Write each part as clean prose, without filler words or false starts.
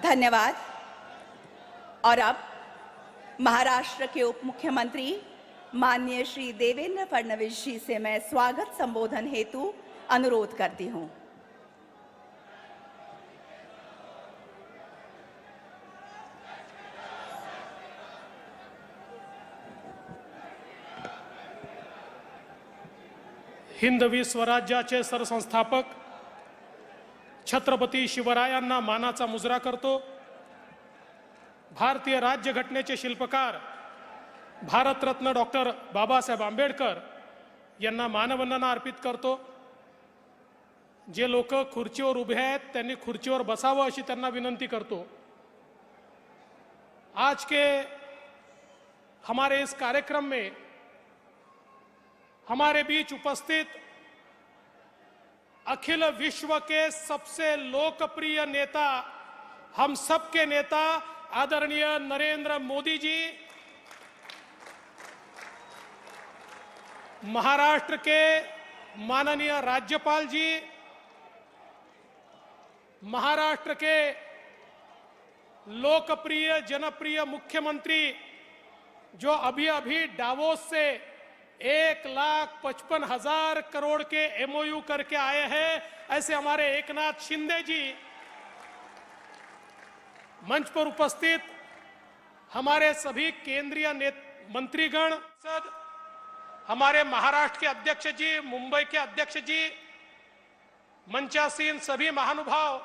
धन्यवाद। और अब महाराष्ट्र के उप मुख्यमंत्री माननीय श्री देवेंद्र फडणवीस जी से मैं स्वागत संबोधन हेतु अनुरोध करती हूं। हिंदवी स्वराज्याचे सरसंस्थापक छत्रपती शिवरायांना मानाचा मुजरा करतो। भारतीय राज्यघटनेचे शिल्पकार भारतरत्न डॉक्टर बाबासाहेब आंबेडकर यांना मानवंदना अर्पित करतो। जे लोक खुर्चीवर उभे आहेत त्यांनी खुर्चीवर बसावं अशी त्यांना विनंती करतो। आज के हमारे इस कार्यक्रम में हमारे बीच उपस्थित अखिल विश्व के सबसे लोकप्रिय नेता, हम सबके नेता आदरणीय नरेंद्र मोदी जी, महाराष्ट्र के माननीय राज्यपाल जी, महाराष्ट्र के लोकप्रिय जनप्रिय मुख्यमंत्री जो अभी अभी डावोस से 1,55,000 करोड़ के एमओयू करके आए हैं, ऐसे हमारे एकनाथ शिंदे जी, मंच पर उपस्थित हमारे सभी केंद्रीय मंत्रीगण, हमारे महाराष्ट्र के अध्यक्ष जी, मुंबई के अध्यक्ष जी, मंचासीन सभी महानुभाव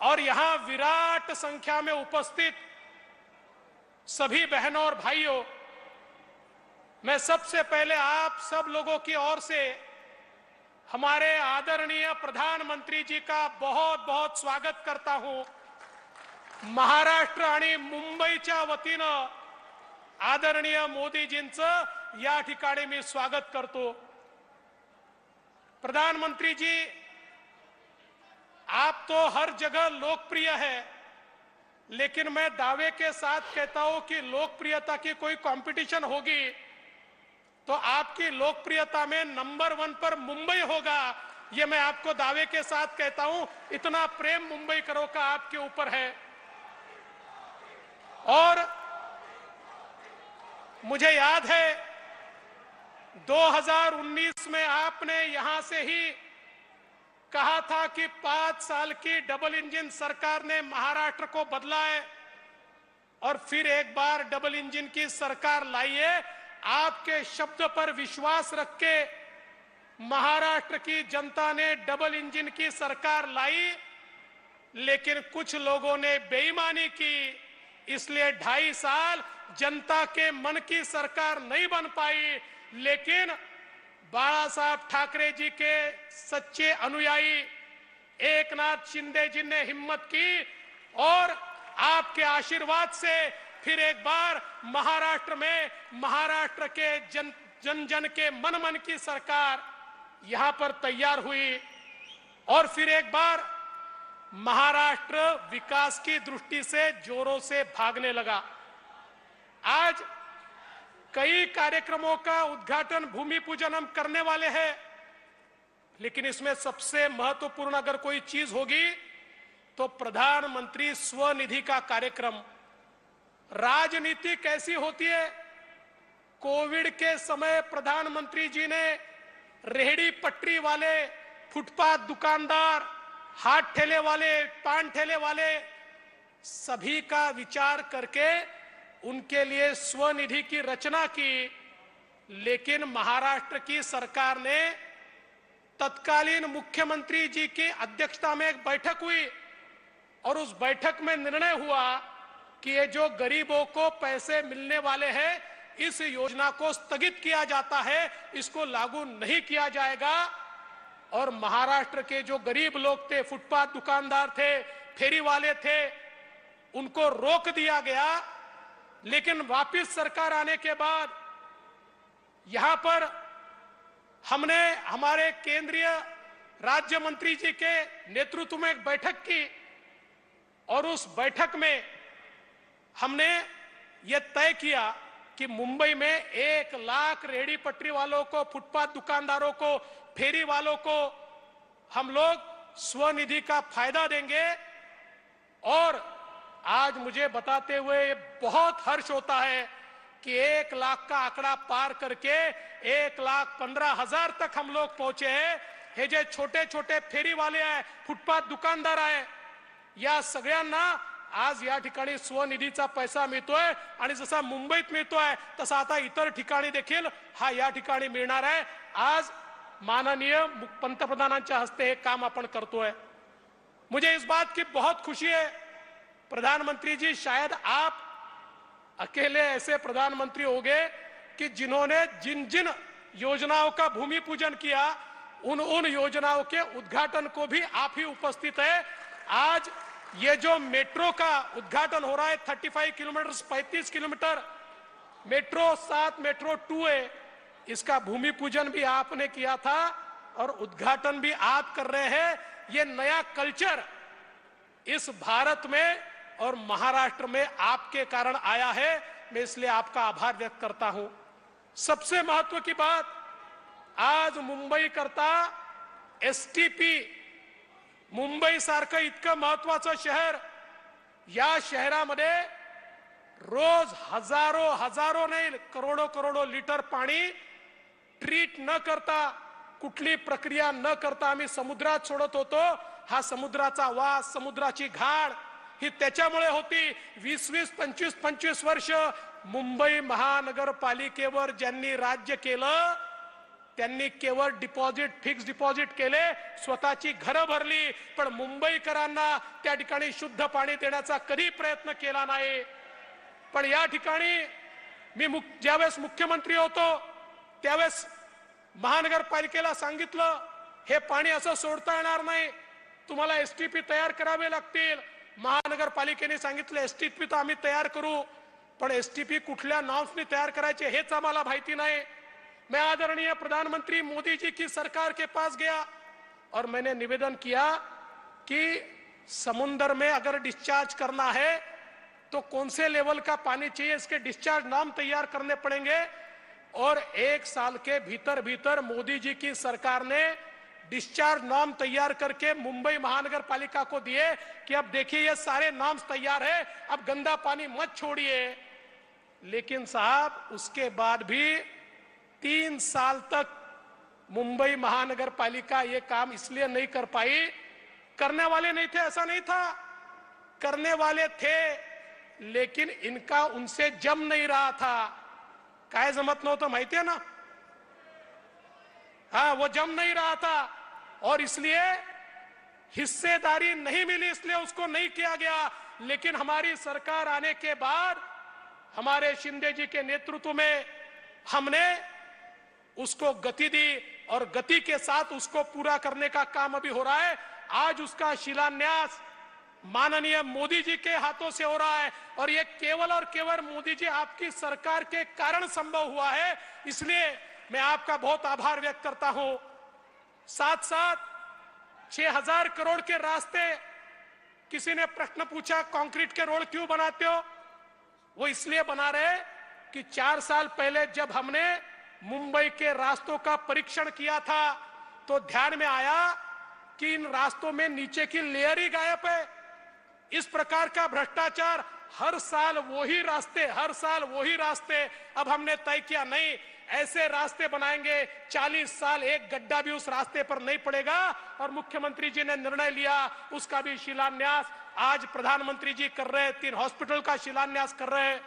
और यहां विराट संख्या में उपस्थित सभी बहनों और भाइयों, मैं सबसे पहले आप सब लोगों की ओर से हमारे आदरणीय प्रधानमंत्री जी का बहुत बहुत स्वागत करता हूं। महाराष्ट्र आणि मुंबईच्या वतीनं आदरणीय मोदीजींचं या ठिकाणी मी स्वागत करतो। प्रधानमंत्री जी, आप तो हर जगह लोकप्रिय है, लेकिन मैं दावे के साथ कहता हूं कि लोकप्रियता की कोई कंपटीशन होगी तो आपकी लोकप्रियता में नंबर 1 पर मुंबई होगा। ये मैं आपको दावे के साथ कहता हूं। इतना प्रेम मुंबईकरों का आपके ऊपर है। और मुझे याद है 2019 में आपने यहां से ही कहा था कि 5 साल की डबल इंजन सरकार ने महाराष्ट्र को बदला है और फिर एक बार डबल इंजन की सरकार लाई है। आपके शब्द पर विश्वास रख के महाराष्ट्र की जनता ने डबल इंजन की सरकार लाई, लेकिन कुछ लोगों ने बेईमानी की, इसलिए 2.5 साल जनता के मन की सरकार नहीं बन पाई। लेकिन बाला साहब ठाकरे जी के सच्चे अनुयायी एकनाथ शिंदे जी ने हिम्मत की और आपके आशीर्वाद से फिर एक बार महाराष्ट्र में महाराष्ट्र के जन जन के मन मन की सरकार यहां पर तैयार हुई और फिर एक बार महाराष्ट्र विकास की दृष्टि से जोरों से भागने लगा। आज कई कार्यक्रमों का उद्घाटन, भूमि पूजन हम करने वाले हैं, लेकिन इसमें सबसे महत्वपूर्ण अगर कोई चीज होगी तो प्रधानमंत्री स्वनिधि का कार्यक्रम। राजनीति कैसी होती है? कोविड के समय प्रधानमंत्री जी ने रेहड़ी पटरी वाले, फुटपाथ दुकानदार, हाथ ठेले वाले, पान ठेले वाले, सभी का विचार करके उनके लिए स्वनिधि की रचना की। लेकिन महाराष्ट्र की सरकार ने तत्कालीन मुख्यमंत्री जी की अध्यक्षता में एक बैठक हुई और उस बैठक में निर्णय हुआ कि ये जो गरीबों को पैसे मिलने वाले हैं, इस योजना को स्थगित किया जाता है, इसको लागू नहीं किया जाएगा। और महाराष्ट्र के जो गरीब लोग थे, फुटपाथ दुकानदार थे, फेरी वाले थे, उनको रोक दिया गया। लेकिन वापस सरकार आने के बाद यहां पर हमने हमारे केंद्रीय राज्य मंत्री जी के नेतृत्व में एक बैठक की और उस बैठक में हमने यह तय किया कि मुंबई में 1 लाख रेहड़ी पटरी वालों को, फुटपाथ दुकानदारों को, फेरी वालों को हम लोग स्वनिधि का फायदा देंगे और आज मुझे बताते हुए बहुत हर्ष होता है कि 1 लाख का आंकड़ा पार करके 1,15,000 तक हम लोग पहुंचे हैं. हे जे छोटे छोटे फेरी वाले आहे, फुटपाथ दुकानदार आहे, या सगळ्यांना आज या ठिकाणी स्वनिधीचा पैसा मिळतोय आणि जसा मुंबईत मिळतोय तसा आता इतर ठिकाणी देखील हा या ठिकाणी मिळणार आहे. आज माननीय पंतप्रधानांच्या हस्ते हे काम आपण करतोय. मुझे इस बात की बहुत खुशी है प्रधानमंत्री जी, शायद आप अकेले ऐसे प्रधानमंत्री होंगे कि जिन्होंने जिन जिन योजनाओं का भूमि पूजन किया उन योजनाओं के उद्घाटन को भी आप ही उपस्थित है. आज ये जो मेट्रो का उद्घाटन हो रहा है 35 किलोमीटर 35 किलोमीटर मेट्रो 7 मेट्रो 2 है, इसका भूमि पूजन भी आपने किया था और उद्घाटन भी आप कर रहे हैं. ये नया कल्चर इस भारत में और महाराष्ट्र में आपके कारण आया है. मैं इसलिए आपका आभार व्यक्त करता हूं. सबसे महत्व की बात, आज मुंबई करता एसटीपी, मुंबई सारखं इतकं महत्वाचं शहर, या शहरामध्ये रोज हजारो नाही करोडो लिटर पाणी ट्रीट न करता, कुठली प्रक्रिया न करता आम्ही समुद्रात सोडत होतो. हा समुद्राचा वास, समुद्राची घाण ही त्याच्यामुळे होती. 20-20, 25-25 वर्ष मुंबई महानगरपालिकेवर ज्यांनी राज्य केलं त्यांनी केवळ डिपॉझिट, फिक्स डिपॉझिट केले, स्वतःची घरं भरली, पण मुंबईकरांना त्या ठिकाणी शुद्ध पाणी देण्याचा कधी प्रयत्न केला नाही. पण या ठिकाणी मी ज्यावेळेस मुख्यमंत्री होतो त्यावेळेस महानगरपालिकेला सांगितलं, हे पाणी असं सोडता येणार नाही, तुम्हाला एसटीपी तयार करावे लागतील. महानगरपालिकेने सांगितलं एसटीपी तर आम्ही तयार करू, पण एसटीपी कुठल्या नॉर्म्सनी तयार करायचे हेच आम्हाला माहिती नाही. मैं आदरणीय प्रधानमंत्री मोदी जी की सरकार के पास गया और मैंने निवेदन किया कि समुद्र में अगर डिस्चार्ज करना है तो कौन से लेवल का पानी चाहिए, इसके डिस्चार्ज नाम तैयार करने पड़ेंगे. और 1 साल के भीतर मोदी जी की सरकार ने डिस्चार्ज नॉर्म तैयार करके मुंबई महानगर पालिका को दिए कि अब देखिए ये सारे नॉर्म्स तैयार है, अब गंदा पानी मत छोड़िए. लेकिन साहब उसके बाद भी 3 साल तक मुंबई महानगर पालिका ये काम इसलिए नहीं कर पाई, करने वाले नहीं थे ऐसा नहीं था, करने वाले थे लेकिन इनका उनसे जम नहीं रहा था. काय जमत नव्हतं माहिती है ना, हाँ वो जम नहीं रहा था और इसलिए हिस्सेदारी नहीं मिली, इसलिए उसको नहीं किया गया. लेकिन हमारी सरकार आने के बाद हमारे शिंदे जी के नेतृत्व में हमने उसको गति दी और गति के साथ उसको पूरा करने का काम अभी हो रहा है. आज उसका शिलान्यास माननीय मोदी जी के हाथों से हो रहा है और ये केवल और केवल मोदी जी आपकी सरकार के कारण संभव हुआ है. इसलिए मैं आपका बहुत आभार व्यक्त करता हूं. साथ साथ 6,000 करोड़ के रास्ते, किसी ने प्रश्न पूछा कंक्रीट के रोड क्यों बनाते हो, वो इसलिए बना रहे कि 4 साल पहले जब हमने मुंबई के रास्तों का परीक्षण किया था तो ध्यान में आया कि इन रास्तों में नीचे की लेयर ही गायब है. इस प्रकार का भ्रष्टाचार, हर साल वही रास्ते. अब हमने तय किया नहीं, ऐसे रास्ते बनाएंगे 40 साल एक गड्ढा भी उस रास्ते पर नहीं पड़ेगा. और मुख्यमंत्री जी ने निर्णय लिया, उसका भी शिलान्यास आज प्रधानमंत्री जी कर रहे हैं, 3 हॉस्पिटल का शिलान्यास कर रहे हैं.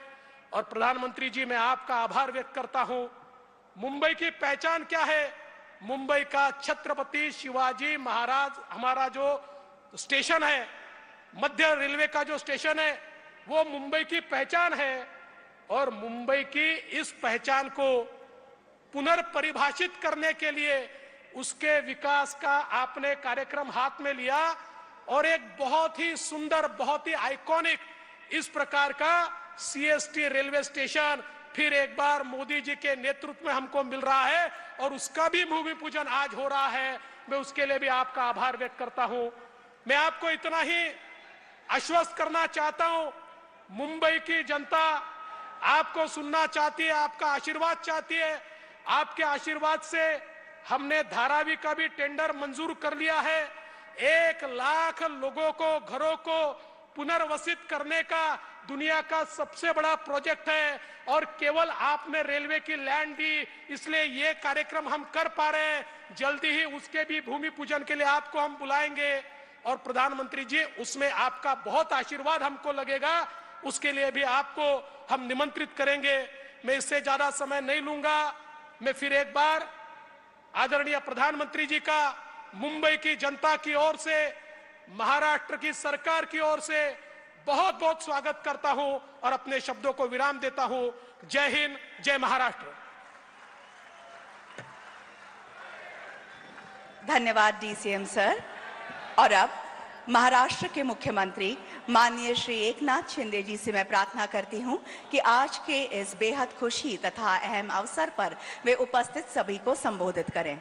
और प्रधानमंत्री जी मैं आपका आभार व्यक्त करता हूं. मुंबई की पहचान क्या है, मुंबई का छत्रपति शिवाजी महाराज हमारा जो स्टेशन है, मध्य रेलवे का जो स्टेशन है, वो मुंबई की पहचान है. और मुंबई की इस पहचान को पुनर्परिभाषित करने के लिए उसके विकास का आपने कार्यक्रम हाथ में लिया और एक बहुत ही सुंदर, बहुत ही आइकॉनिक इस प्रकार का सीएसटी रेलवे स्टेशन फिर एक बार मोदी जी के नेतृत्व में हमको मिल रहा है और उसका भी भूमि पूजन आज हो रहा है. मैं उसके लिए भी आपका आभार व्यक्त करता हूं. मैं आपको इतना ही आश्वस्त करना चाहता हूं, मुंबई की जनता आपको सुनना चाहती है, आपका आशीर्वाद चाहती है. आपके आशीर्वाद से हमने धारावी का भी टेंडर मंजूर कर लिया है. 1 लाख लोगों को, घरों को पुनर्वसित करने का दुनिया का सबसे बड़ा प्रोजेक्ट है और केवल आपने रेलवे की लैंड दी इसलिए ये कार्यक्रम हम कर पा रहे हैं। जल्दी ही उसके भी भूमि पूजन के लिए आपको हम बुलाएंगे और प्रधानमंत्री जी उसमें आपका बहुत आशीर्वाद हमको लगेगा, उसके लिए भी आपको हम निमंत्रित करेंगे। मैं इससे ज्यादा समय नहीं लूंगा। मैं फिर एक बार आदरणीय प्रधानमंत्री जी का मुंबई की जनता की ओर से, महाराष्ट्र की सरकार की ओर से बहुत बहुत स्वागत करता हूं और अपने शब्दों को विराम देता हूं। जय हिंद, जय महाराष्ट्र। धन्यवाद डीसीएम सर। और अब महाराष्ट्र के मुख्यमंत्री माननीय श्री एकनाथ शिंदे जी से मैं प्रार्थना करती हूं कि आज के इस बेहद खुशी तथा अहम अवसर पर वे उपस्थित सभी को संबोधित करें।